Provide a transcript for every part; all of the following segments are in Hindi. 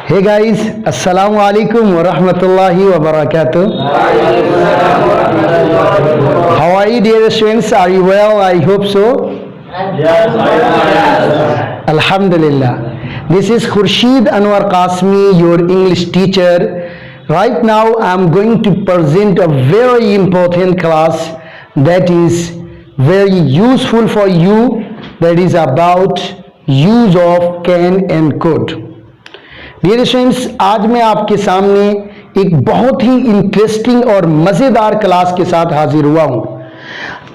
Hey guys, Assalamu alaikum wa rahmatullahi wa barakatuh. How are you dear students? Are you well? I hope so. Alhamdulillah. This is Khurshid Anwar Qasmi, your English teacher. Right now I am going to present a very important class that is very useful for you. That is about use of can and could. Dear students, आज मैं आपके सामने एक बहुत ही इंटरेस्टिंग और मज़ेदार क्लास के साथ हाजिर हुआ हूं।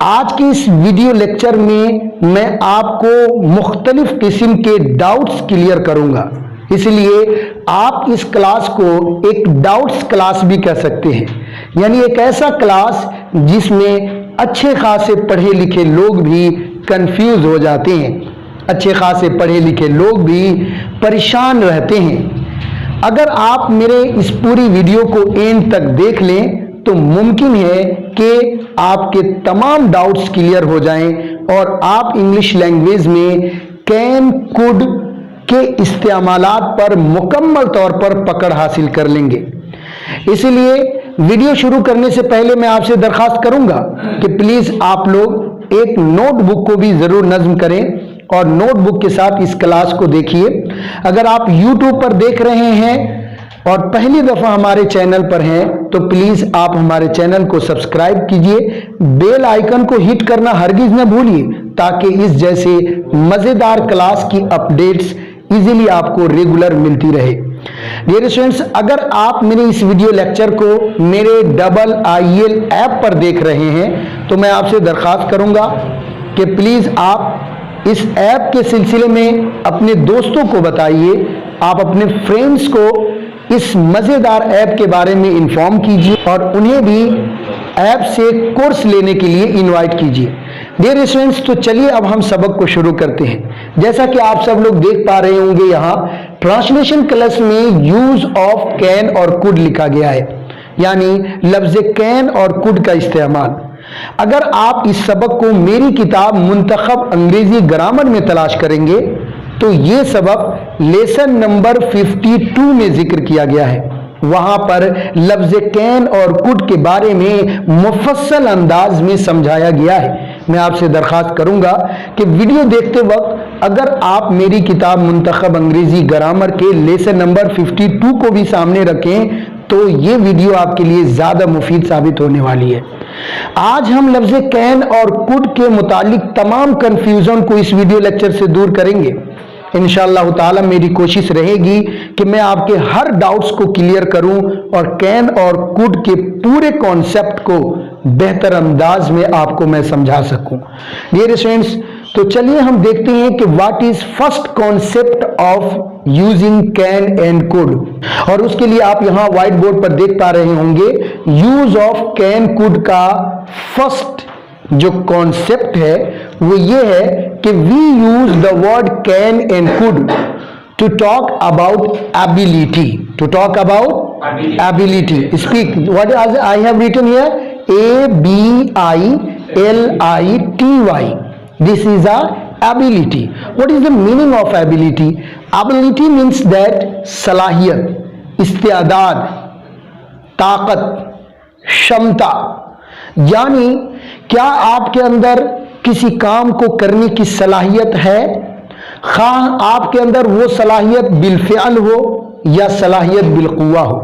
आज के इस वीडियो लेक्चर में मैं आपको मुख्तलिफ किस्म के डाउट्स क्लियर करूंगा, इसलिए आप इस क्लास को एक डाउट्स क्लास भी कह सकते हैं। यानी एक ऐसा क्लास जिसमें अच्छे खासे पढ़े लिखे लोग भी कंफ्यूज हो जाते हैं, अच्छे खासे पढ़े लिखे लोग भी परेशान रहते हैं। अगर आप मेरे इस पूरी वीडियो को एंड तक देख लें तो मुमकिन है कि आपके तमाम डाउट्स क्लियर हो जाएं और आप इंग्लिश लैंग्वेज में कैन कुड के इस्तेमालात पर मुकम्मल तौर पर पकड़ हासिल कर लेंगे। इसलिए वीडियो शुरू करने से पहले मैं आपसे दरख्वास्त करूंगा कि प्लीज आप लोग एक नोटबुक को भी जरूर नज्म करें और नोटबुक के साथ इस क्लास को देखिए। अगर आप YouTube पर देख रहे हैं और पहली दफा हमारे चैनल पर हैं तो प्लीज आप हमारे चैनल को सब्सक्राइब कीजिए, बेल आइकन को हिट करना हरगिज न भूलिए ताकि इस जैसे मजेदार क्लास की अपडेट्स इजीली आपको रेगुलर मिलती रहे। डियर स्टूडेंट्स, अगर आप मेरे इस वीडियो लेक्चर को मेरे IIL ऐप पर देख रहे हैं तो मैं आपसे दरख्वास्त करूंगा कि प्लीज आप इस ऐप के सिलसिले में अपने दोस्तों को बताइए, आप अपने फ्रेंड्स को इस मज़ेदार ऐप के बारे में इन्फॉर्म कीजिए और उन्हें भी ऐप से कोर्स लेने के लिए इनवाइट कीजिए। डियर स्टूडेंट्स, तो चलिए अब हम सबक को शुरू करते हैं। जैसा कि आप सब लोग देख पा रहे होंगे, यहाँ ट्रांसलेशन क्लास में यूज ऑफ कैन और कुड लिखा गया है, यानी लफ्ज कैन और कुड का इस्तेमाल। अगर आप इस सबक को मेरी किताब मुंतखब अंग्रेजी ग्रामर में तलाश करेंगे तो ये सबक लेसन नंबर 52 में जिक्र किया गया है। वहां पर लफ्ज कैन और कुड के बारे में मुफस्सल अंदाज में समझाया गया है। मैं आपसे दरख्वास्त करूंगा कि वीडियो देखते वक्त अगर आप मेरी किताब मुंतखब अंग्रेजी ग्रामर के लेसन नंबर 52 को भी सामने रखें तो ये वीडियो आपके लिए ज्यादा मुफीद साबित होने वाली है। आज हम लफ्ज कैन और कुड के मुतालिक तमाम कंफ्यूजन को इस वीडियो लेक्चर से दूर करेंगे। इंशाअल्लाह ताला मेरी कोशिश रहेगी कि मैं आपके हर डाउट्स को क्लियर करूं और कैन और कुड के पूरे कॉन्सेप्ट को बेहतर अंदाज में आपको मैं समझा सकूं। डियर स्टूडेंट्स, तो चलिए हम देखते हैं कि what is first concept of using can and could. और उसके लिए आप यहां व्हाइट बोर्ड पर देख पा रहे होंगे यूज ऑफ कैन कुड का फर्स्ट जो कॉन्सेप्ट है वो ये है कि we use the word can and could to talk about ability, to talk about ability. Speak what I have written here, ABILITY. This is a ability. What is the meaning of ability? Ability means that सलाहियत, इस्तेदाद, ताकत, क्षमता। यानी क्या आपके अंदर किसी काम को करने की सलाहियत है, खां आपके अंदर वो सलाहियत बिलफ़िअल हो या सलाहियत बिलकुवा हो।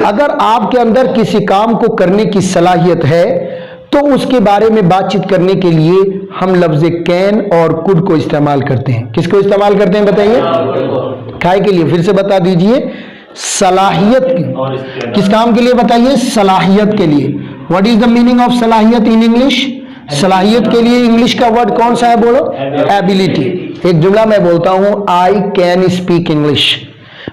अगर आपके अंदर किसी काम को करने की सलाहियत है तो उसके बारे में बातचीत करने के लिए हम लफ्ज कैन और कुड को इस्तेमाल करते हैं। किसको इस्तेमाल करते हैं बताइए? काय के लिए? फिर से बता दीजिए। सलाहियत की। किस काम के लिए बताइए? सलाहियत के लिए। What is the meaning of सलाहियत इन इंग्लिश? सलाहियत के लिए इंग्लिश का वर्ड कौन सा है? बोलो। एबिलिटी। एक जुमला मैं बोलता हूं, आई कैन स्पीक इंग्लिश,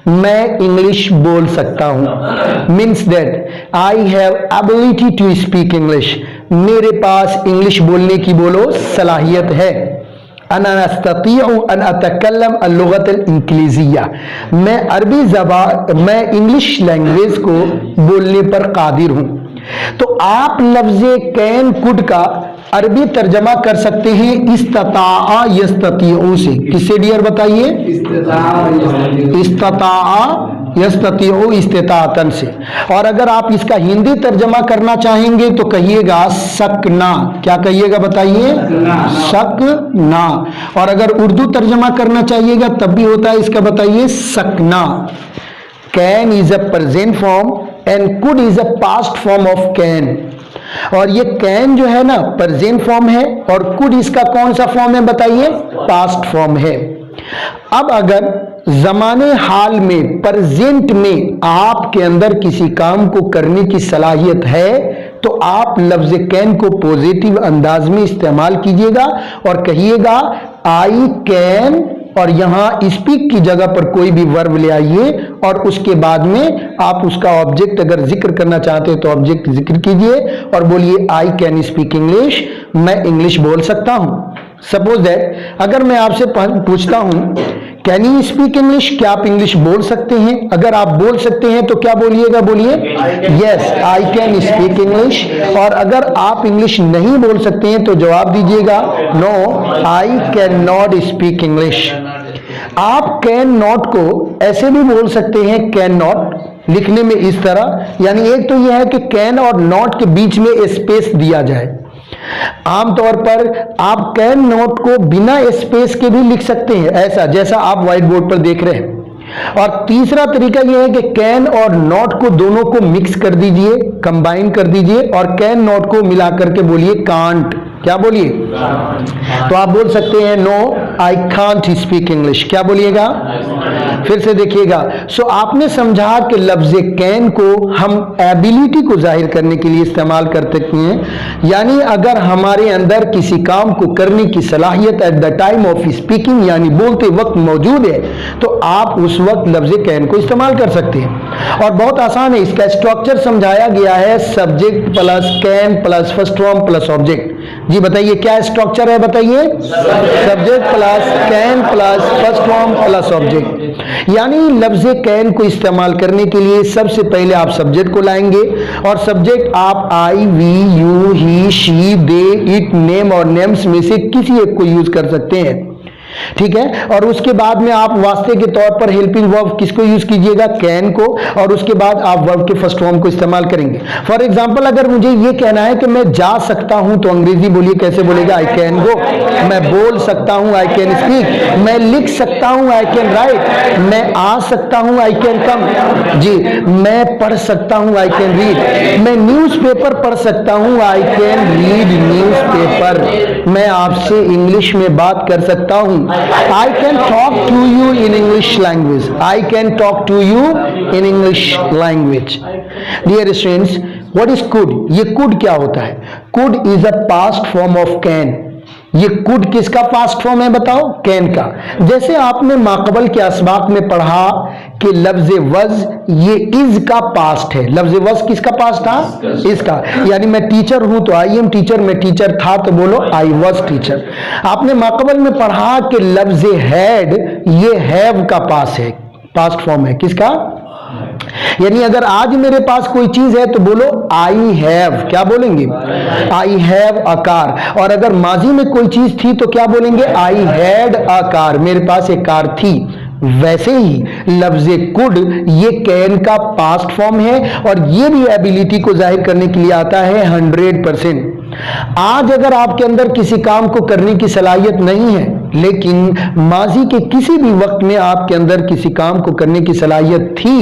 मैं इंग्लिश बोल सकता हूं। Means that I have ability to speak English, मेरे पास इंग्लिश बोलने की बोलो सलाहियत है। अना अस्ततीउ अन अतकल्लम अल-लुगत अल-इंग्लिज़िया, मैं अरबी ज़बान, मैं इंग्लिश लैंग्वेज को बोलने पर कादिर हूं। तो आप लफ्ज कैन कुड का अरबी तर्जमा कर सकते हैं इस्तताआ यस्ततीउ से। किससे डियर बताइए? इस्तताआ यस्ततीउ इस्तिताअतन से। और अगर आप इसका हिंदी तर्जमा करना चाहेंगे तो कहिएगा सकना। क्या कहिएगा बताइए? सकना। और अगर उर्दू तर्जमा करना चाहिएगा तब भी होता है इसका, बताइए सकना। Can is a present form and could is a past form of can. और ये कैन जो है ना प्रेजेंट फॉर्म है और कुड इसका कौन सा फॉर्म है बताइए? पास्ट फॉर्म है। अब अगर जमाने हाल में प्रेजेंट में आपके अंदर किसी काम को करने की सलाहियत है तो आप लफ्ज कैन को पॉजिटिव अंदाज में इस्तेमाल कीजिएगा और कहिएगा आई कैन, और यहां स्पीक की जगह पर कोई भी वर्ब ले आइए और उसके बाद में आप उसका ऑब्जेक्ट अगर जिक्र करना चाहते हैं तो ऑब्जेक्ट जिक्र कीजिए और बोलिए आई कैन स्पीक इंग्लिश, मैं इंग्लिश बोल सकता हूं। सपोज दैट अगर मैं आपसे पूछता हूं कैन यू स्पीक इंग्लिश, क्या आप इंग्लिश बोल सकते हैं? अगर आप बोल सकते हैं तो क्या बोलिएगा? बोलिए yes I can speak English. और अगर आप इंग्लिश नहीं बोल सकते हैं तो जवाब दीजिएगा no I cannot speak English. आप कैन नॉट को ऐसे भी बोल सकते हैं, कैन नॉट लिखने में इस तरह, यानी एक तो यह है कि कैन और नॉट के बीच में स्पेस दिया जाए। आमतौर पर आप कैन नॉट को बिना स्पेस के भी लिख सकते हैं, ऐसा जैसा आप व्हाइट बोर्ड पर देख रहे हैं। और तीसरा तरीका यह है कि कैन और नॉट को दोनों को मिक्स कर दीजिए, कंबाइन कर दीजिए और कैन नॉट को मिला करके बोलिए कांट। क्या बोलिए? तो आप बोल सकते हैं no I can't speak English. क्या बोलिएगा? फिर से देखिएगा। सो आपने समझा कि लफ्ज कैन को हम एबिलिटी को जाहिर करने के लिए इस्तेमाल करते हैं, यानी अगर हमारे अंदर किसी काम को करने की सलाहियत at the time of speaking यानी बोलते वक्त मौजूद है तो आप उस वक्त लफ्ज कैन को इस्तेमाल कर सकते हैं। और बहुत आसान है, इसका स्ट्रक्चर समझाया गया है subject plus can plus first form plus object. जी बताइए क्या स्ट्रक्चर है? बताइए subject plus can plus first form plus object. यानी लफ्ज कैन को इस्तेमाल करने के लिए सबसे पहले आप सब्जेक्ट को लाएंगे और सब्जेक्ट आप I we you he she they it name और नेम्स में से किसी एक को यूज कर सकते हैं, ठीक है। और उसके बाद में आप वास्ते के तौर पर हेल्पिंग वर्ब किसको यूज कीजिएगा? कैन को। और उसके बाद आप वर्ब के फर्स्ट फॉर्म को इस्तेमाल करेंगे। फॉर एग्जांपल अगर मुझे ये कहना है कि मैं जा सकता हूं तो अंग्रेजी बोलिए, कैसे बोलेगा? I can go. मैं बोल सकता हूं, आई कैन स्पीक। मैं लिख सकता हूं, आई कैन राइट। मैं आ सकता हूं, आई कैन कम। जी मैं पढ़ सकता हूं, आई कैन रीड। मैं न्यूज़पेपर पढ़ सकता हूं, आई कैन रीड न्यूज़पेपर। मैं आपसे इंग्लिश में बात कर सकता हूं, I can talk to you in English language. I can talk to you in English language. Dear students, what is could? ये could क्या होता है? Could is a past form of can. ये कुड किसका पास्ट फॉर्म है बताओ? कैन का। जैसे आपने माकबल के असबाक में पढ़ा कि लफ्ज वज ये इज का पास्ट है। लफ्ज वज किसका पास्ट था? इसका। यानी मैं टीचर हूं तो आई एम टीचर, मैं टीचर था तो बोलो आई वॉज टीचर। आपने माकबल में पढ़ा कि लफ्ज हैड ये हैव का पास्ट फॉर्म है। किसका? यानी अगर आज मेरे पास कोई चीज है तो बोलो आई हैव। क्या बोलेंगे? I have a car. और अगर माजी में कोई चीज थी तो क्या बोलेंगे? I had a car. मेरे पास एक कार थी। वैसे ही लफ्ज कुड ये कैन का पास्ट फॉर्म है और ये भी एबिलिटी को जाहिर करने के लिए आता है 100%। आज अगर आपके अंदर किसी काम को करने की सलाहियत नहीं है लेकिन माजी के किसी भी वक्त में आपके अंदर किसी काम को करने की सलाहियत थी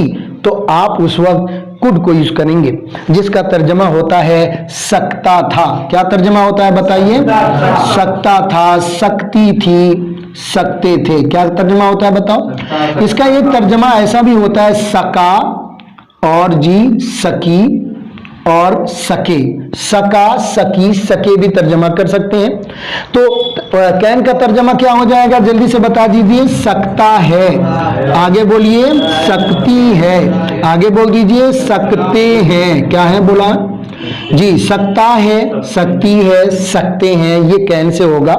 तो आप उस वक्त कुड को यूज करेंगे, जिसका तर्जमा होता है सकता था। क्या तर्जमा होता है बताइए? सकता था, सकती थी, सकते थे। क्या तर्जमा होता है बताओ? इसका एक तर्जमा ऐसा भी होता है सका और जी सकी और सके। सका सकी सके भी तर्जमा कर सकते हैं। तो कैन का तर्जमा क्या हो जाएगा? जल्दी से बता दीजिए। सकता है। आगे बोलिए सकती है। आगे बोल दीजिए सकते हैं। क्या है बोला? जी सकता है, सकती है, सकते हैं, ये कैन से होगा।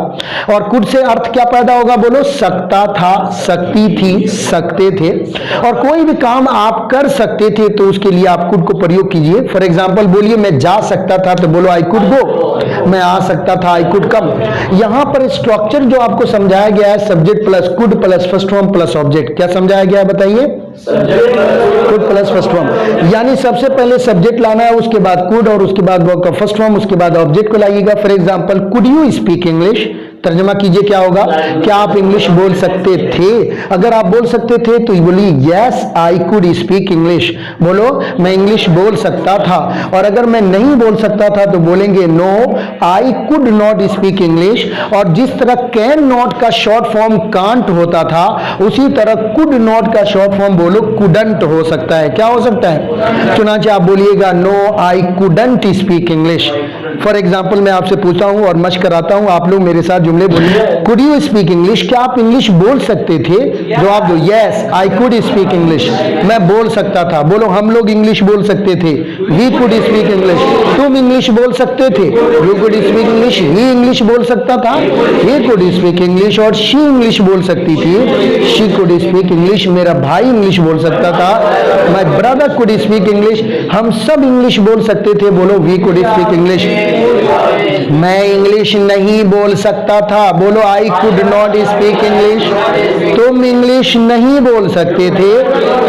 और कुड से अर्थ क्या पैदा होगा? बोलो सकता था, सकती थी, सकते थे। और कोई भी काम आप कर सकते थे तो उसके लिए आप कुड को प्रयोग कीजिए। फॉर एग्जांपल बोलिए मैं जा सकता था तो बोलो आई कुड गो। मैं आ सकता था, आई कुड कम। यहां पर स्ट्रक्चर जो आपको समझाया गया है subject plus could plus first form plus object. क्या समझाया गया है बताइए? कुड प्लस फर्स्ट फॉर्म, यानी सबसे पहले सब्जेक्ट लाना है, उसके बाद कुड और उसके बाद वर्ब का फर्स्ट फॉर्म, उसके बाद ऑब्जेक्ट को लाइएगा। For example, could you speak English, तर्जमा कीजिए क्या होगा, क्या आप इंग्लिश बोल सकते थे? अगर आप बोल सकते थे तो बोलिए yes I could speak English, बोलो मैं इंग्लिश बोल सकता था। और अगर मैं नहीं बोल सकता था तो बोलेंगे no I could not speak English. और जिस तरह कैन नॉट का शॉर्ट फॉर्म कांट होता था, उसी तरह कुड नॉट का शॉर्ट फॉर्म बोलो कुडंट हो सकता है। क्या हो सकता है? चुनाचे आप बोलिएगा no I couldn't speak English. For example मैं आपसे पूछता हूं और मशक कराता हूं, आप लोग मेरे साथ जुमले बोलिए। कुड यू स्पीक इंग्लिश, क्या आप इंग्लिश बोल सकते थे? जवाब दो yes I could speak English, मैं बोल सकता था। बोलो हम लोग इंग्लिश बोल सकते थे, वी कुड स्पीक इंग्लिश। तुम इंग्लिश बोल सकते थे, you could speak English. He English बोल सकता था, ही कुड स्पीक इंग्लिश। और शी इंग्लिश बोल सकती थी, शी कुड स्पीक इंग्लिश। मेरा भाई इंग्लिश बोल सकता था, my brother could speak English. हम सब इंग्लिश बोल सकते थे, बोलो वी कुड स्पीक इंग्लिश। मैं इंग्लिश नहीं बोल सकता था, बोलो आई कुड नॉट स्पीक इंग्लिश। तुम इंग्लिश नहीं बोल सकते थे,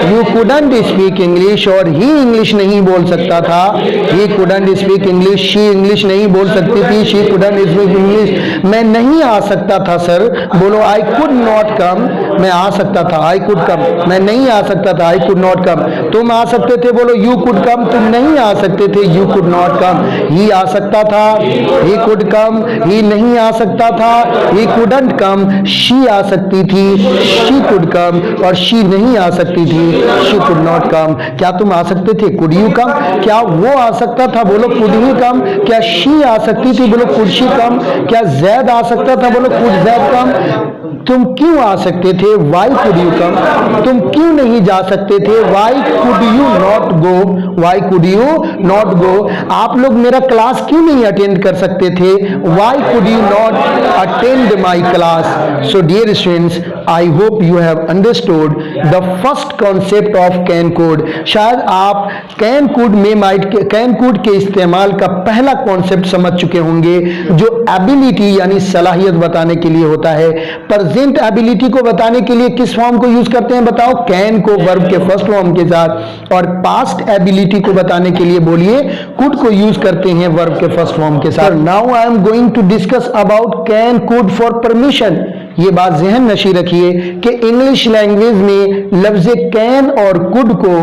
यू कुडंट स्पीक इंग्लिश। और ही इंग्लिश नहीं बोल सकता था, he couldn't speak English. She English नहीं बोल सकती थी, शी कुडंट स्पीक इंग्लिश। मैं नहीं आ सकता था सर, बोलो आई कुड नॉट कम, मैं आ सकता था, आई कुड कम। मैं नहीं आ सकता था, आई कुड नॉट कम। तुम आ सकते थे, बोलो यू कुड कम, तुम नहीं आ सकते थे, यू कुड नॉट कम। ही आ सकता था, ही कुड कम, ही नहीं आ सकता था, ही कुडंट कम। शी आ सकती थी, शी कुड कम। और शी नहीं आ सकती थी, शी कुड नॉट कम। क्या तुम आ सकते थे? कुड यू कम, क्या वो आ सकता था? बोलो कुड ही कम। क्या शी आ सकती थी? बोलो कुड शी कम। क्या जैद आ सकता था? बोलो कुड जैद कम। तुम क्यों आ सकते थे? Why could you come. तुम क्यों नहीं जा सकते थे? Why could you not go, Y could you not go. आप लोग मेरा क्लास क्यों नहीं अटेंड कर सकते थे? Why could you not attend my class. So dear students, I hope you have understood the first concept of can could. शायद आप कैन कोड में कैन कोड के इस्तेमाल का पहला कॉन्सेप्ट समझ चुके होंगे, जो एबिलिटी यानी सलाहियत बताने के लिए होता है। प्रेजेंट एबिलिटी को बताने के लिए किस फॉर्म को यूज करते हैं बताओ? कैन को वर्ब के फर्स्ट फॉर्म के साथ। और पास्ट एबिलिटी को बताने के लिए बोलिए कुड को यूज करते हैं वर्ब के फर्स्ट फॉर्म के साथ। Now I am going to discuss about can could for permission. ये बात जहन नशी रखिए कि इंग्लिश लैंग्वेज में लफ्ज कैन और कुड को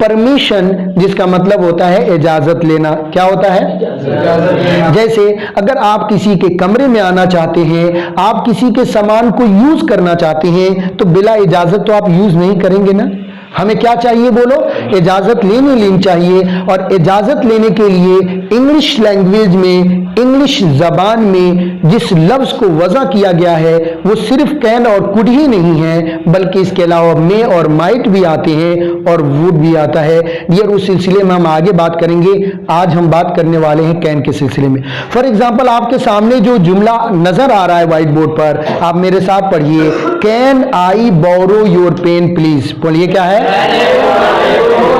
परमिशन, जिसका मतलब होता है इजाजत लेना, क्या होता है? जैसे अगर आप किसी के कमरे में आना चाहते हैं, आप किसी के सामान को यूज करना चाहते हैं, तो बिला इजाजत तो आप यूज नहीं करेंगे ना। हमें क्या चाहिए बोलो? इजाजत लेनी चाहिए। और इजाजत लेने के लिए इंग्लिश लैंग्वेज में, इंग्लिश जबान में जिस लफ्ज को वजह किया गया है वो सिर्फ कैन और कुड ही नहीं है, बल्कि इसके अलावा मे और माइट भी आते हैं और वुड भी आता है। डियर, उस सिलसिले में हम आगे बात करेंगे। आज हम बात करने वाले हैं कैन के सिलसिले में। फॉर एग्जाम्पल, आपके सामने जो जुमला नजर आ रहा है व्हाइट बोर्ड पर, आप मेरे साथ पढ़िए। Can I borrow your pen please. बोलिए क्या है?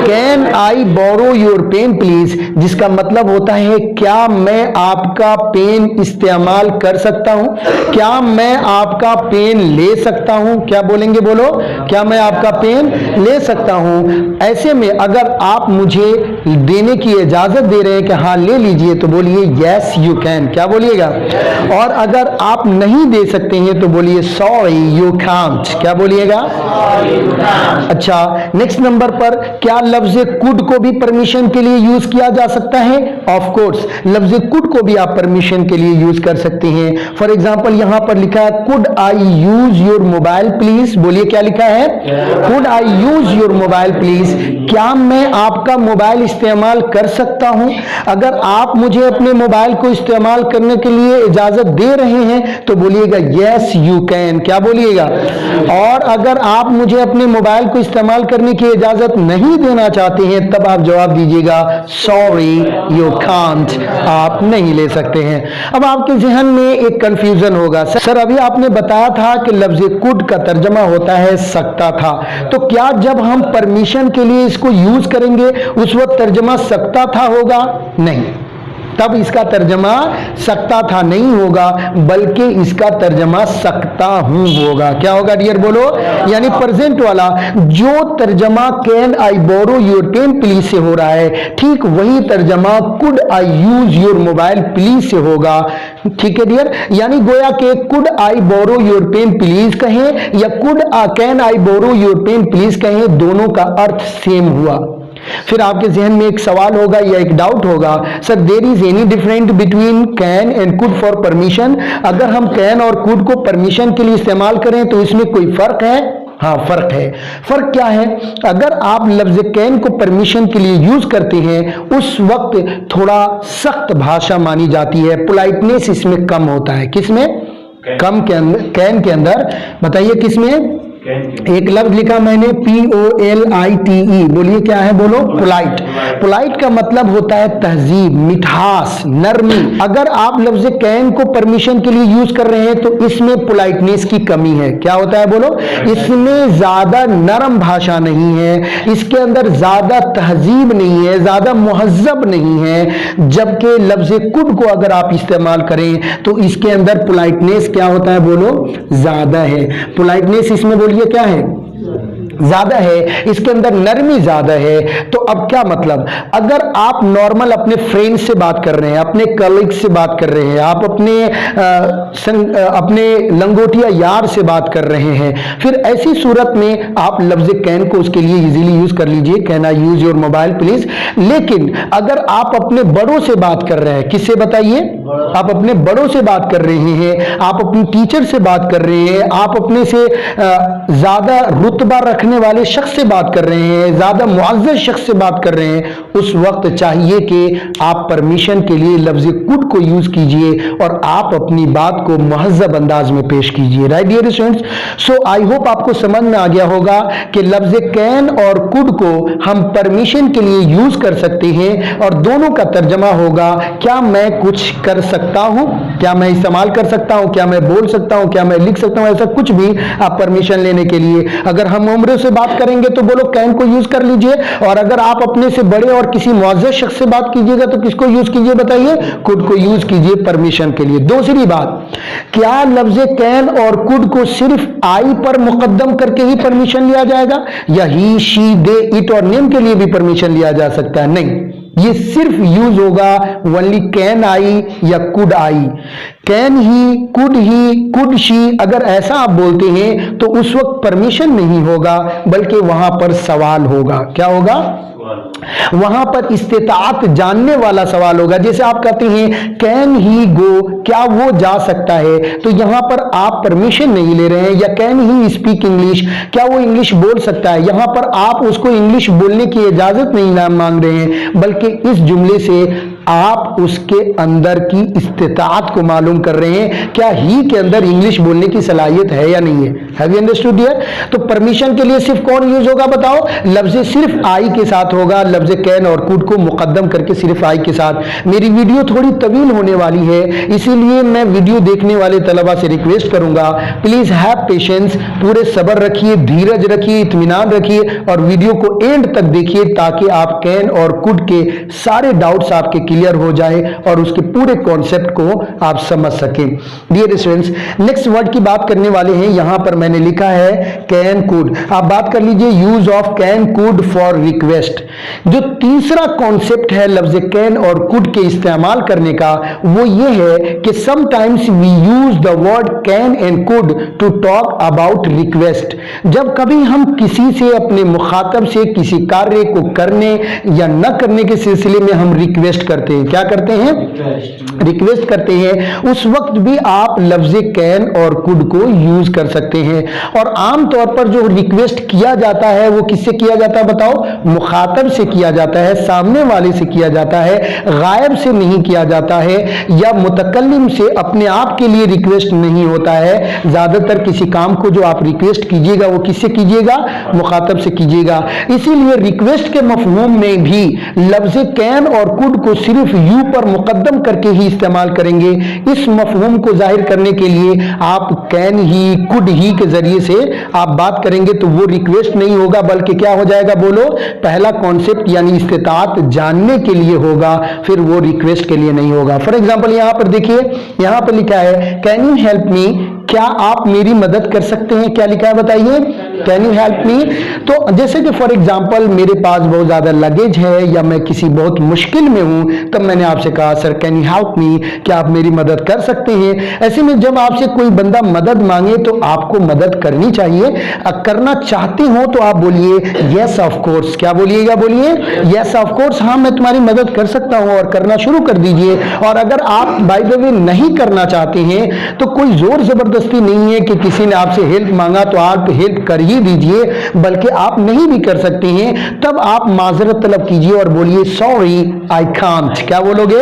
Can I borrow your pen please, जिसका मतलब होता है क्या मैं आपका पेन इस्तेमाल कर सकता हूं? क्या मैं आपका पेन ले सकता हूं? क्या बोलेंगे? बोलो, क्या मैं आपका पेन ले सकता हूं? ऐसे में अगर आप मुझे देने की इजाजत दे रहे हैं कि हाँ ले लीजिए, तो बोलिए यस यू कैन। क्या बोलिएगा? और अगर आप नहीं दे सकते हैं तो बोलिए सॉरी यू कांट। क्या बोलिएगा? अच्छा, नेक्स्ट नंबर पर, क्या लफ्ज कुड को भी परमिशन के लिए यूज किया जा सकता है? ऑफ कोर्स, लफ्ज कुड को भी आप परमिशन के लिए यूज कर सकते हैं। फॉर एग्जांपल, यहां पर लिखा है could I use your mobile please. बोलिए क्या लिखा है? Could I use your mobile please. क्या मैं आपका मोबाइल इस्तेमाल कर सकता हूं? अगर आप मुझे अपने मोबाइल को इस्तेमाल करने के लिए इजाजत दे रहे हैं तो बोलिएगा यस यू कैन। क्या बोलिएगा? और अगर आप मुझे अपने मोबाइल को इस्तेमाल करने की इजाजत नहीं देना चाहते हैं, तब आप जवाब दीजिएगा सॉरी यू कांट, आप नहीं ले सकते हैं। अब आपके जहन में एक कंफ्यूजन होगा, सर अभी आपने बताया था कि लफ्ज कुड का तर्जमा होता है सकता था, तो क्या जब हम परमिशन के लिए इसको यूज करेंगे उस वक्त तर्जमा सकता था होगा? नहीं, तब इसका तर्जमा सकता था नहीं होगा, बल्कि इसका तर्जमा सकता हूं होगा। क्या होगा डियर बोलो? यानी प्रेजेंट वाला जो तर्जमा can I borrow your pen please से हो रहा है, ठीक वही तर्जमा could I use your mobile please से होगा। ठीक है डियर, यानी गोया के could I borrow your pen please कहें या could can I borrow your pen please कहें, दोनों का अर्थ सेम हुआ। फिर आपके जहन में एक सवाल होगा या एक डाउट होगा, sir there is any different between can and could for permission? अगर हम कैन और कुड को परमिशन के लिए इस्तेमाल करें तो इसमें कोई फर्क है? हाँ फर्क है। फर्क क्या है? अगर आप लफ्ज कैन को परमिशन के लिए यूज करते हैं उस वक्त थोड़ा सख्त भाषा मानी जाती है, पोलाइटनेस इसमें कम होता है। किसमें? कम के अंदर, कैन के अंदर। बताइए किसमें? एक लफ्ज लिखा मैंने POLITE, बोलिए क्या है? बोलो पोलाइट। पोलाइट का मतलब होता है तहजीब, मिठास, नरमी। अगर आप लफ्ज कैन को परमिशन के लिए यूज कर रहे हैं तो इसमें पोलाइटनेस की कमी है। क्या होता है बोलो? इसमें ज्यादा नरम भाषा नहीं है, इसके अंदर ज्यादा तहजीब नहीं है, ज्यादा मुहज्जब नहीं है। जबकि लफ्ज कुड को अगर आप इस्तेमाल करें तो इसके अंदर पोलाइटनेस क्या होता है बोलो? ज्यादा है। पोलाइटनेस इसमें ये क्या है? ज्यादा है, इसके अंदर नरमी ज्यादा है। तो अब क्या मतलब, अगर आप नॉर्मल अपने फ्रेंड से बात कर रहे हैं, अपने कलीग से बात कर रहे हैं, आप अपने लंगोटिया यार से बात कर रहे हैं, फिर ऐसी सूरत में आप लफ्ज कैन को उसके लिए इजीली यूज कर लीजिए, can I use your mobile please. लेकिन अगर आप अपने बड़ों से बात कर रहे हैं, किससे बताइए? आप अपने बड़ों से बात कर रहे हैं, आप अपनी टीचर से बात कर रहे हैं, आप अपने से ज्यादा रुतबा रखने वाले शख्स से बात कर रहे हैं, ज्यादा मुअज़्ज़ज़ शख्स से बात कर रहे हैं, उस वक्त चाहिए कि आप परमिशन के लिए लफ्ज कुड को यूज कीजिए और आप अपनी बात को मुहज़्ज़ब अंदाज में पेश कीजिए। Right dear students, so I hope आपको समझ में आ गया होगा कि लफ्ज कैन और कुड को हम परमिशन के लिए यूज कर सकते हैं और दोनों का तर्जमा होगा क्या मैं कुछ कर सकता हूं, क्या मैं इस्तेमाल कर सकता हूं, क्या मैं बोल सकता हूं, क्या मैं लिख सकता हूं, ऐसा कुछ भी आप परमिशन लेने के लिए। अगर हम उम्र से बात करेंगे तो बोलो कैन को यूज कर लीजिए, और अगर आप अपने से बड़े और किसी मुअज़्ज़ज़ शख्स से बात कीजिएगा तो किसको यूज कीजिए बताइए? कुड को यूज कीजिए परमिशन के लिए। दूसरी बात, क्या लफ्ज कैन और कुड को सिर्फ आई पर मुकद्दम करके ही परमिशन लिया जाएगा या ही, शी, दे, इट और नेम के लिए भी परमिशन लिया जा सकता है? नहीं, ये सिर्फ यूज होगा ओनली कैन आई या could I. Can he, could she, अगर ऐसा आप बोलते हैं तो उस वक्त परमिशन नहीं होगा बल्कि वहां पर सवाल होगा। क्या होगा? वहां पर इस्तिताअत जानने वाला सवाल होगा। जैसे आप कहते हैं कैन ही गो, क्या वो जा सकता है, तो यहां पर आप परमिशन नहीं ले रहे हैं। या कैन ही स्पीक इंग्लिश, क्या वो इंग्लिश बोल सकता है, यहां पर आप उसको इंग्लिश बोलने की इजाजत नहीं मांग रहे हैं, बल्कि इस जुमले से आप उसके अंदर की इस्तिताअत को मालूम कर रहे हैं, क्या ही के अंदर इंग्लिश बोलने की सलाहियत है या नहीं है। Have you understood here? तो परमिशन के लिए सिर्फ कौन यूज होगा बताओ? लफ्ज सिर्फ आई के साथ होगा, लफ्ज कैन और कुड को मुकद्दम करके सिर्फ आई के साथ। मेरी वीडियो थोड़ी तवील होने वाली है, इसीलिए मैं वीडियो देखने वाले तलबा से रिक्वेस्ट करूंगा, प्लीज हैव पेशेंस, पूरे सब्र रखिए, धीरज रखिए, इत्मीनान रखिए और वीडियो को एंड तक देखिए ताकि आप कैन और कुड के सारे डाउट्स आपके क्लियर हो जाए और उसके पूरे कॉन्सेप्ट को आप समझ सकें। डियर स्टूडेंट्स, नेक्स्ट वर्ड की बात करने वाले हैं। यहां पर मैंने लिखा है कैन कुड। आप बात कर लीजिए use of can could for request. जो तीसरा कॉन्सेप्ट है लफ्ज कैन और कुड के इस्तेमाल करने का, वो ये है कि sometimes we use the word can and could to talk about request. जब कभी हम किसी से, अपने मुखातब से किसी कार्य को करने या न करने के सिलसिले में हम रिक्वेस्ट करते हैं, क्या करते हैं? रिक्वेस्ट करते हैं, उस वक्त भी आप लफ्ज कैन और कुड को यूज कर सकते हैं। और आमतौर पर जो रिक्वेस्ट किया जाता है वो किससे किया जाता है बताओ? मुखातब से किया जाता है, सामने वाले से किया जाता है, गायब से नहीं किया जाता है, या मुतकल्लिम से अपने आप के लिए रिक्वेस्ट नहीं होता है। ज्यादातर किसी काम को जो आप रिक्वेस्ट कीजिएगा वो किससे कीजिएगा? मुखातब से कीजिएगा। इसीलिए रिक्वेस्ट के मफहूम में भी लफ्ज कैन और कुड को सिर्फ यू पर मुकद्दम करके ही इस्तेमाल करेंगे। इस मफहूम को जाहिर करने के लिए आप कैन ही, कुड ही के जरिए से आप बात करेंगे तो वो रिक्वेस्ट नहीं होगा, बल्कि क्या हो जाएगा बोलो, पहला कॉन्सेप्ट यानी इस्तिताअत जानने के लिए होगा, फिर वो रिक्वेस्ट के लिए नहीं होगा। फॉर एग्जाम्पल यहां पर देखिए, यहां पर लिखा है कैन यू हेल्प मी, क्या आप मेरी मदद कर सकते हैं? क्या लिखा है बताइए, कैन यू हेल्प मी। तो जैसे कि फॉर एग्जांपल मेरे पास बहुत ज्यादा लगेज है या मैं किसी बहुत मुश्किल में हूं, तब मैंने आपसे कहा sir can you help me, क्या आप मेरी मदद कर सकते हैं। ऐसे में जब आपसे कोई बंदा मदद मांगे तो आपको मदद करनी चाहिए। करना चाहते हो तो आप बोलिए यस ऑफ कोर्स। क्या बोलिएगा, बोलिए यस ऑफ कोर्स, हाँ मैं तुम्हारी मदद कर सकता हूं, और करना शुरू कर दीजिए। और अगर आप बाय द वे नहीं करना चाहते हैं तो कोई जोर जबरदस्ती नहीं है कि किसी ने आपसे हेल्प मांगा तो आप हेल्प कर ही दीजिए, बल्कि आप नहीं भी कर सकते हैं तब आप माजरत तलब कीजिए और बोलिए सॉरी आई कांट। क्या बोलोगे,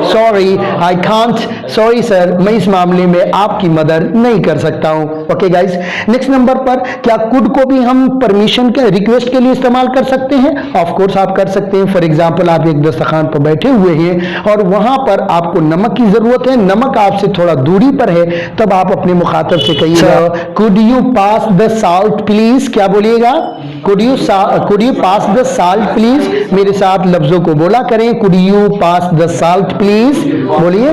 sorry I can't, sorry sir मैं इस मामले में आपकी मदद नहीं कर सकता हूं। ओके गाइस, नेक्स्ट नंबर पर क्या कुड को भी हम परमिशन के रिक्वेस्ट के लिए इस्तेमाल कर सकते हैं? ऑफ कोर्स आप कर सकते हैं। फॉर एग्जांपल आप एक दस्तरखान पर बैठे हुए हैं और वहां पर आपको नमक की जरूरत है, नमक आपसे थोड़ा दूरी पर है, तब आप अपने मुखातब से कहिएगा could you pass the salt please. क्या बोलिएगा, could you pass the salt please. मेरे साथ लफ्जों को बोला करें, could you pass the salt please. बोलिए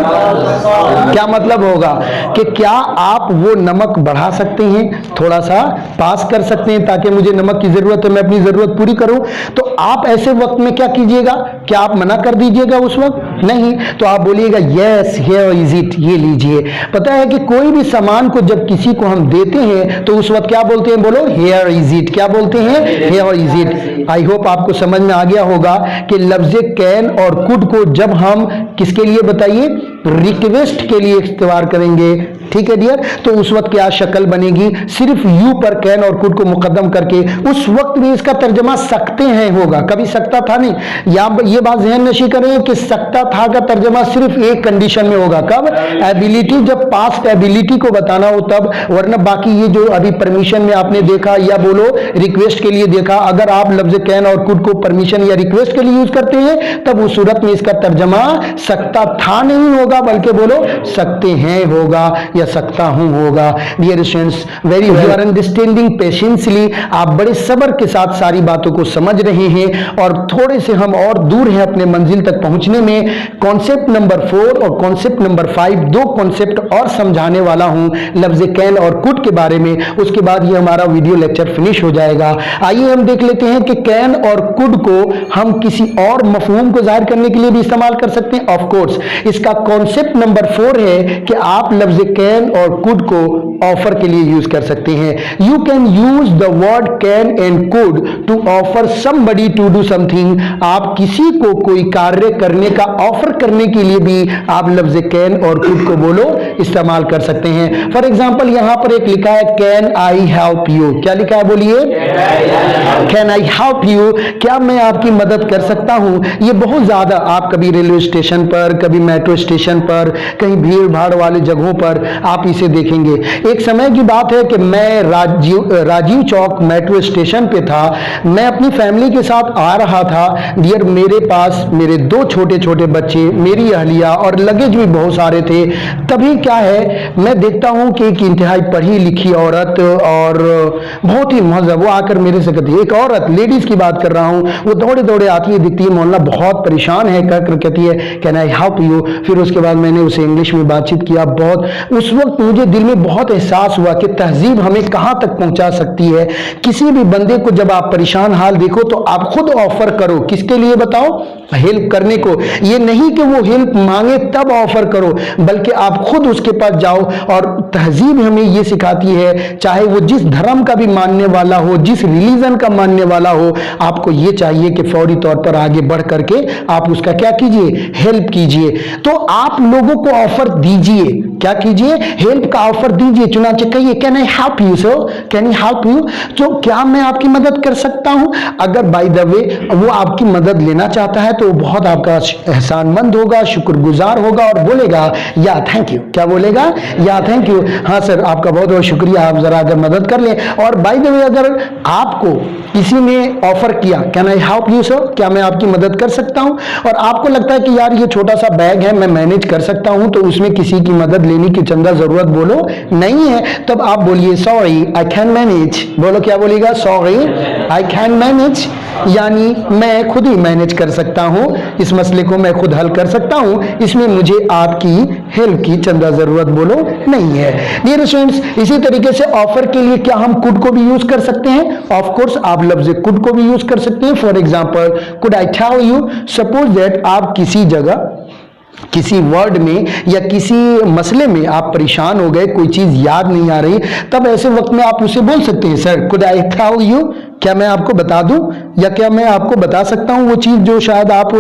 क्या मतलब होगा कि क्या आप वो नमक बढ़ा सकते हैं, थोड़ा सा पास कर सकते हैं ताकि मुझे नमक की जरूरत है, मैं अपनी जरूरत पूरी करूं। तो आप ऐसे वक्त में क्या कीजिएगा, क्या आप मना कर दीजिएगा उस वक्त? नहीं, तो आप बोलिएगा यस हियर इज इट, ये लीजिए। पता है कि कोई भी सामान को जब किसी को हम देते हैं तो उस वक्त क्या बोलते हैं, बोलो हियर इज इट। क्या बोलते हैं, here is it. I hope आपको समझ में आ गया होगा कि लफ्ज कैन और कुड को जब हम किसके लिए बताइए, रिक्वेस्ट के लिए इस्तेमाल करेंगे, ठीक है डियर। तो उस वक्त क्या शक्ल बनेगी, सिर्फ यू पर कैन और कुड को मुकद्दम करके उस वक्त भी इसका तर्जमा सकते हैं होगा, कभी सकता था नहीं। या ये बात ज़हन नशी करें कि सकता था का तर्जमा सिर्फ एक कंडीशन में होगा, कब, एबिलिटी, जब पास्ट एबिलिटी को बताना हो तब, वरना बाकी ये जो अभी परमिशन में आपने देखा या बोलो रिक्वेस्ट के लिए देखा, अगर आप लफ्ज कैन और कुड को परमिशन या रिक्वेस्ट के लिए यूज करते हैं तब उस सूरत में इसका तर्जमा सकता था नहीं होगा, बल्कि बोलो सकते हैं होगा या सकता हूं होगा। Dear students, very you are understanding patiently, आप बड़े सब्र के साथ सारी बातों को समझ रहे हैं और थोड़े से हम और दूर हैं अपने मंजिल तक पहुंचने में। कॉन्सेप्ट नंबर 4 और कॉन्सेप्ट नंबर 5 दो कॉन्सेप्ट और समझाने वाला हूं लफ्ज कैन और कुड के बारे में, उसके बाद ये हमारा वीडियो लेक्चर फिनिश हो जाएगा। आइए हम देख लेते हैं कि कैन और कुड को हम किसी और मफहूम को जाहिर करने के लिए भी इस्तेमाल कर सकते हैं। ऑफ कोर्स इसका कॉन्सेप्ट नंबर 4 है कि आप लफ्ज कैन और कुड को ऑफर के लिए यूज कर सकते हैं। You can use the word can and could to offer somebody to do something. आप किसी को कोई कार्य करने का ऑफर करने के लिए भी आप लफ्ज कैन और कुड को बोलो इस्तेमाल कर सकते हैं। फॉर एग्जाम्पल यहां पर एक लिखा है कैन आई हेल्प यू। क्या लिखा है बोलिए, कैन आई हेल्प यू, क्या मैं आपकी मदद कर सकता हूं। ये बहुत ज्यादा आप कभी रेलवे स्टेशन पर, कभी मेट्रो स्टेशन पर, कहीं भीड़ भाड़ वाले जगहों पर आप इसे देखेंगे। एक समय की बात है कि मैं राजीव चौक मेट्रो स्टेशन पे था, मैं अपनी फैमिली के साथ आ रहा था। डियर मेरे पास मेरे दो छोटे छोटे बच्चे, मेरी अहलिया और लगेज भी बहुत सारे थे। तभी क्या है, मैं देखता हूं कि एक इंतहाई पढ़ी लिखी औरत और बहुत ही महजब, वो आकर मेरे से कहती है, एक औरत लेडीज की बात कर रहा हूं, वो दौड़े दौड़े आती है, दिखती है मोहल्ला बहुत परेशान है, कहकर कहती है कैन आई हेल्प यू। फिर उसके बाद मैंने उसे इंग्लिश में बातचीत किया। बहुत उस वक्त मुझे दिल में बहुत एहसास हुआ कि तहजीब हमें कहां तक पहुंचा सकती है। किसी भी बंदे को जब आप परेशान हाल देखो तो आप खुद ऑफर करो, किसके लिए बताओ, हेल्प करने को। ये नहीं कि वो हेल्प मांगे तब ऑफर करो, बल्कि आप खुद उसके पास जाओ। और तहजीब हमें ये सिखाती है, चाहे वो जिस धर्म का भी मानने वाला हो, जिस रिलीजन का मानने वाला हो, आपको ये चाहिए कि फौरी तौर पर आगे बढ़ करके आप उसका क्या कीजिए, हेल्प कीजिए। तो आप लोगों को ऑफर दीजिए, क्या कीजिए, हेल्प का ऑफर दीजिए, चुनाचे कहिए can I help you sir, can I help you, तो क्या मैं आपकी मदद कर सकता हूं। अगर बाय द वे वो आपकी मदद लेना चाहता है तो वो बहुत आपका एहसानमंद होगा, शुक्रगुजार होगा और बोलेगा या थैंक यू। क्या बोलेगा? या थैंक यू। हाँ सर आपका बहुत बहुत शुक्रिया, आप जरा अगर मदद कर लें। और बाय द वे अगर आपको किसी ने ऑफर किया can I help you sir, क्या मैं आपकी मदद कर सकता हूं, और आपको लगता है कि यार ये छोटा सा बैग है मैं मैनेज कर सकता हूं, तो उसमें किसी की मदद लेने की चंदा जरूरत बोलो नहीं है, तब आप बोलिए सॉरी आई कैन मैनेज। बोलो क्या बोलिएगा? सॉरी आई कैन मैनेज, यानी मैं खुद ही मैनेज कर सकता हूं, इस मसले को मैं खुद हल कर सकता हूं, इसमें मुझे आपकी हेल्प की चंदा जरूरत बोलो नहीं है। डियर स्टूडेंट्स, इसी तरीके से ऑफर के लिए क्या हम कुड को भी यूज कर सकते हैं? ऑफ कोर्स आप लफ्ज कुड को भी यूज कर सकते हैं। For example could I tell you, suppose that आप किसी जगह किसी वर्ड में या किसी मसले में आप परेशान हो गए, कोई चीज याद नहीं आ रही, तब ऐसे वक्त में आप उसे बोल सकते हैं sir could I tell you, क्या मैं आपको बता दूं, या क्या मैं आपको बता सकता हूं वो चीज जो शायद आप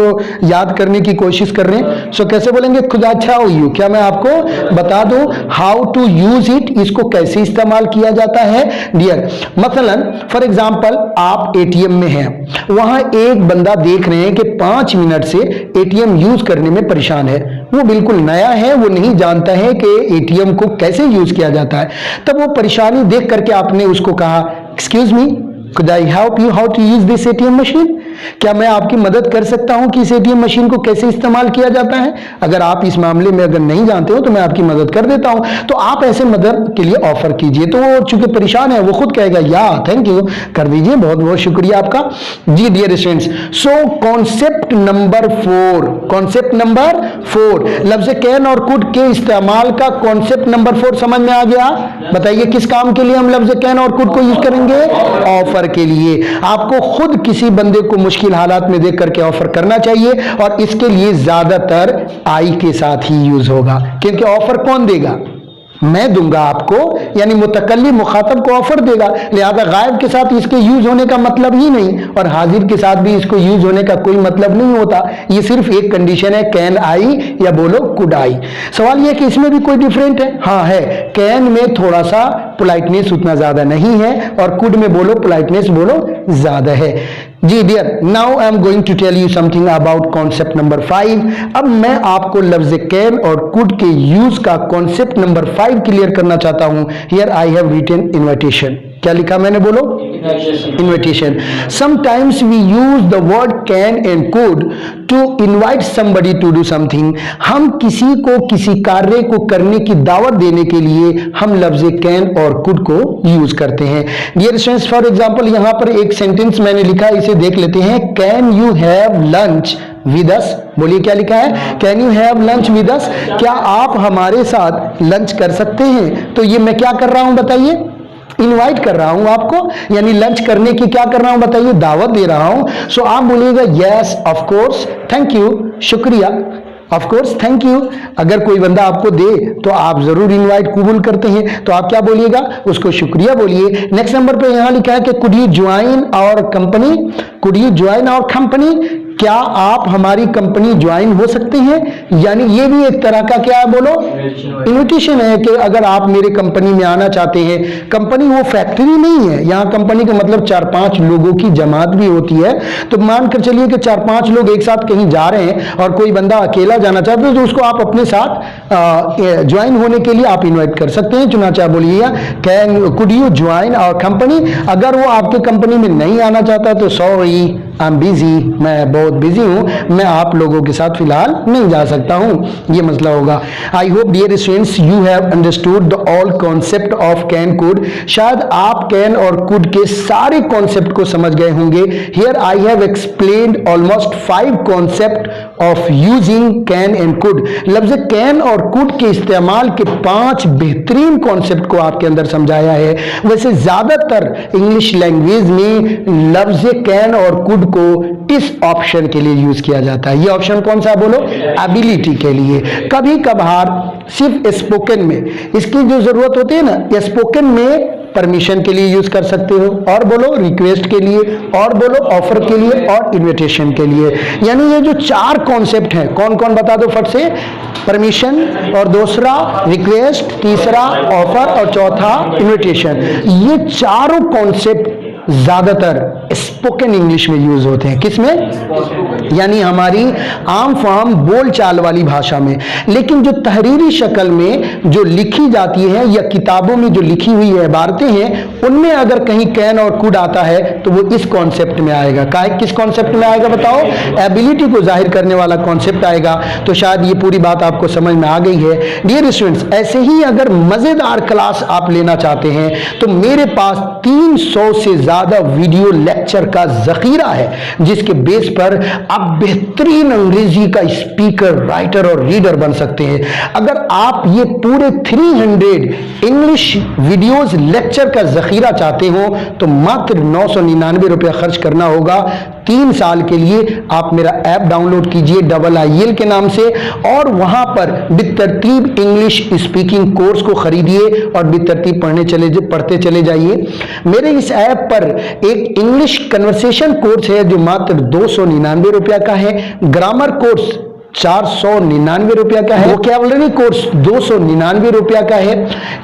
याद करने की कोशिश कर रहे हैं। सो कैसे बोलेंगे? कुड आई टेल यू, क्या मैं आपको बता दूं। हाउ टू यूज इट, इसको कैसे इस्तेमाल किया जाता है डियर। मसलन फॉर एग्जांपल आप एटीएम में हैं, वहां एक बंदा देख रहे हैं कि 5 मिनट से एटीएम यूज करने में परेशान है, वो बिल्कुल नया है, वो नहीं जानता है कि एटीएम को कैसे यूज किया जाता है। तब वो परेशानी देख करके आपने उसको कहा excuse me could I help you how to use this ATM machine, क्या मैं आपकी मदद कर सकता हूं कि इस एटीएम मशीन को कैसे इस्तेमाल किया जाता है। अगर आप इस मामले में अगर नहीं जानते हो तो मैं आपकी मदद कर देता हूं, तो आप ऐसे मदद के लिए ऑफर कीजिए, तो वो चूंकि परेशान है वो खुद कहेगा या थैंक यू, कर दीजिए, बहुत बहुत शुक्रिया आपका। जी dear students, so concept number 4, concept number 4 लफ्ज कैन और कुड के इस्तेमाल का कॉन्सेप्ट नंबर 4 समझ में आ गया। बताइए किस काम के लिए हम लफ्ज कैन और कुड को यूज करेंगे? ऑफर के लिए। आपको खुद किसी बंदे को मुश्किल हालात में देख करके ऑफर करना चाहिए, और इसके लिए ज्यादातर आई के साथ ही यूज होगा, क्योंकि ऑफर कौन देगा? मैं दूंगा आपको, यानी मुतकल्लिम मुखातब को ऑफर देगा, लिहाजा गायब के साथ इसके यूज होने का मतलब ही नहीं, और हाजिर के साथ भी इसको यूज होने का कोई मतलब नहीं होता। ये सिर्फ एक कंडीशन है, कैन आई या बोलो कुड आई। सवाल यह कि इसमें भी कोई डिफरेंट है? हाँ है, कैन में थोड़ा सा पोलाइटनेस उतना ज्यादा नहीं है, और कुड में बोलो पोलाइटनेस बोलो ज्यादा है। जी dear, now I am going to tell you something about concept number 5। अब मैं आपको लफ्ज कैन और कुड के यूज का कॉन्सेप्ट नंबर 5 क्लियर करना चाहता हूं। Here I have written invitation. क्या लिखा मैंने? बोलो invitation. Sometimes we use the word can and could to invite somebody to do something. हम किसी को किसी कार्य को करने की दावत देने के लिए हम लफ्ज कैन और कुड को यूज करते हैं। डियर स्टूडेंट्स, फॉर एग्जांपल यहां पर एक सेंटेंस मैंने लिखा, इसे देख लेते हैं। Can you have lunch with us? बोलिए क्या लिखा है? Can you have lunch with us? क्या आप हमारे साथ लंच कर सकते हैं? तो ये मैं क्या कर रहा हूं बताइए? इनवाइट कर रहा हूं आपको, यानी लंच करने की क्या कर रहा हूं बताइए? दावत दे रहा हूं। सो आप बोलिएगा yes of course, thank you, शुक्रिया, ऑफ कोर्स थैंक यू। अगर कोई बंदा आपको दे तो आप जरूर इनवाइट कबूल करते हैं, तो आप क्या बोलिएगा? उसको शुक्रिया बोलिए। नेक्स्ट नंबर पे यहां लिखा है कि could you join our company? Could you join our company? क्या आप हमारी कंपनी ज्वाइन हो सकते हैं? यानी ये भी एक तरह का क्या है बोलो? इन्विटेशन है कि अगर आप मेरे कंपनी में आना चाहते हैं। कंपनी वो फैक्ट्री नहीं है, यहाँ कंपनी का मतलब 4-5 लोगों की जमात भी होती है। तो मानकर चलिए कि 4-5 लोग एक साथ कहीं जा रहे हैं और कोई बंदा अकेला जाना चाहते हैं, तो उसको आप अपने साथ ज्वाइन होने के लिए आप इन्वाइट कर सकते हैं। चुनाचा बोलिए can could you join our company? अगर वो आपके कंपनी में नहीं आना चाहता तो सॉरी आई एम बिजी, मैं बहुत बिजी हूं, मैं आप लोगों के साथ फिलहाल नहीं जा सकता हूं, ये मसला होगा। I hope dear students you have understood the all concept of can could. शायद आप कैन और कुड के सारे कॉन्सेप्ट को समझ गए होंगे। Here I have explained almost 5 concept of using can and could. लफ्ज कैन और कुड के इस्तेमाल के 5 बेहतरीन कॉन्सेप्ट को आपके अंदर समझाया है। वैसे ज्यादातर इंग्लिश लैंग्वेज में लफ्ज कैन और कुड को इस ऑप्शन के लिए यूज किया जाता है। ये ऑप्शन कौन सा बोलो? एबिलिटी के लिए। कभी कभार सिर्फ स्पोकन में इसकी जो जरूरत होती है ना, स्पोकन में परमिशन के लिए यूज कर सकते हो, और बोलो रिक्वेस्ट के लिए, और बोलो ऑफर के लिए, और इनविटेशन के लिए। यानी ये जो 4 कॉन्सेप्ट हैं, कौन कौन बता दो फट से? परमिशन, और दूसरा रिक्वेस्ट, तीसरा ऑफर, और चौथा इनविटेशन। ये चारों कॉन्सेप्ट ज्यादातर स्पोकन इंग्लिश में यूज होते हैं। किसमें? यानी हमारी आम फाम बोल चाल वाली भाषा में। लेकिन जो तहरीरी शक्ल में जो लिखी जाती है या किताबों में जो लिखी हुई है इबारतें हैं, उनमें अगर कहीं कैन और कुड आता है तो वो इस कॉन्सेप्ट में आएगा। किस कॉन्सेप्ट में आएगा बताओ? एबिलिटी को जाहिर करने वाला कॉन्सेप्ट आएगा। तो शायद ये पूरी बात आपको समझ में आ गई है। डियर स्टूडेंट्स, ऐसे ही अगर मजेदार क्लास आप लेना चाहते हैं तो मेरे पास 300 से ज्यादा वीडियो लेक्चर का जखीरा है, जिसके बेस पर आप बेहतरीन अंग्रेजी का स्पीकर, राइटर और रीडर बन सकते हैं। अगर आप ये पूरे 300 इंग्लिश वीडियोस लेक्चर का जखीरा चाहते हो तो मात्र 999 रुपया खर्च करना होगा 3 साल के लिए। आप मेरा ऐप डाउनलोड कीजिए IIL के नाम से, और वहां पर बेतरतीब इंग्लिश स्पीकिंग कोर्स को खरीदिए और बेतरतीब पढ़ते चले जाइए। मेरे इस ऐप पर एक इंग्लिश कन्वर्सेशन कोर्स है जो मात्र 299 रुपया का है, ग्रामर कोर्स 499 रुपया का है, वोकैबुलरी कोर्स 299 रुपया का है।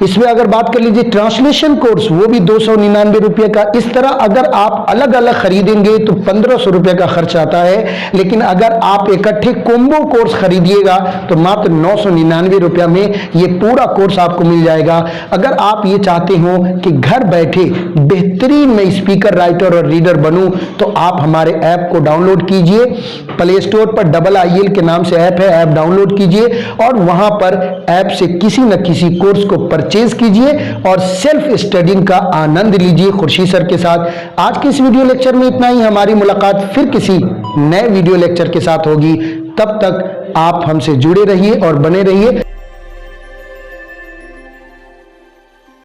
इसमें अगर बात कर लीजिए ट्रांसलेशन कोर्स, वो भी 299 रुपये का। इस तरह अगर आप अलग अलग खरीदेंगे तो 1500 रुपये का खर्च आता है। लेकिन अगर आप इकट्ठे कोम्बो कोर्स खरीदिएगा तो मात्र 999 रुपया में ये पूरा कोर्स आपको मिल जाएगा। अगर आप ये चाहते हो कि घर बैठे बेहतरीन मैं स्पीकर, राइटर और रीडर बनूं तो आप हमारे ऐप को डाउनलोड कीजिए। प्ले स्टोर पर IIL के नाम से ऐप है, ऐप डाउनलोड कीजिए और वहां पर ऐप से किसी न किसी कोर्स को परचेज कीजिए और सेल्फ स्टडिंग का आनंद लीजिए खुर्शीद सर के साथ। आज के इस वीडियो लेक्चर में इतना ही। हमारी मुलाकात फिर किसी नए वीडियो लेक्चर के साथ होगी। तब तक आप हमसे जुड़े रहिए और बने रहिए।